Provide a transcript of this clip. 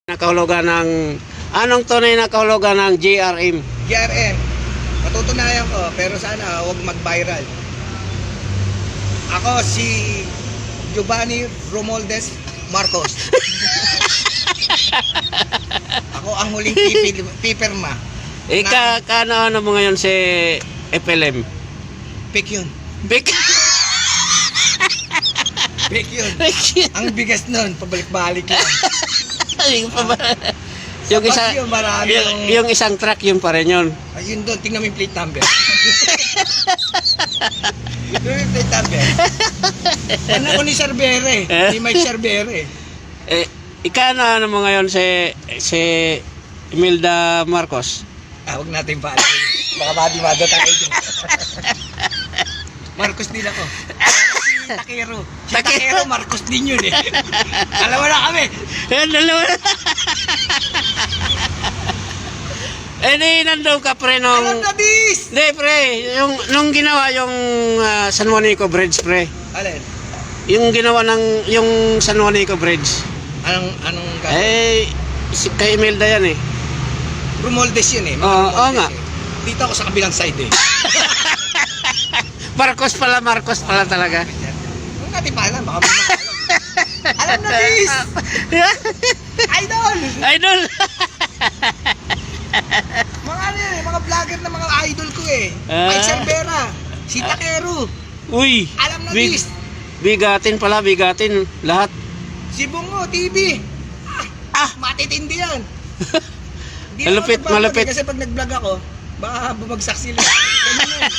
Nakahulugan ng anong tunay na kahulugan ng GRM? GRM. Matutunayan ko, pero sana huwag mag-viral. Ako si Giovanni Romualdez Marcos. Ako ang huling pipirma. Ano mo ngayon si FLM? Pick yun. Big. Pick yun. Ang bigas nun, pabalik-balik lang. Yung isa, Bagyo, marami yung isang truck yun pa rin yun. Ayun doon, tingnan mo yung plate number. Tingnan mo yung plate number. Anak ko ni Cerbere, ni Mike Cerbere. Ano mo ngayon si Imelda Marcos? Huwag natin pa alamin. Baka madimado tayo dyan. Marcos din ako. Si Takero. Si Takero, Marcos din yun eh. Alam mo na kami. Dalawa. Nandun ka pre nung... Alam na bis! Hindi pre, nung ginawa yung San Juanico Bridge pre. Alin? Yung ginawa ng yung San Juanico Bridge. Anong gagawin? Kay Imelda yan eh. Romualdez yun eh. Oo nga. Dito ako sa kabilang side eh. Marcos pala talaga. Huwag natin pa alam, baka may makalam. Alam na bis! Idol! Idol! Mga ano yan eh, mga vlogger na mga idol ko eh. Mike Cervera, si Takero. Uy! Alam na bis! Bigatin lahat. Si Bungo TV. Matitindi yan. Di Malupit, ako nagbablog malupit. Kasi pag nag-vlog ako, baka bumagsak sila. Ganyan yan.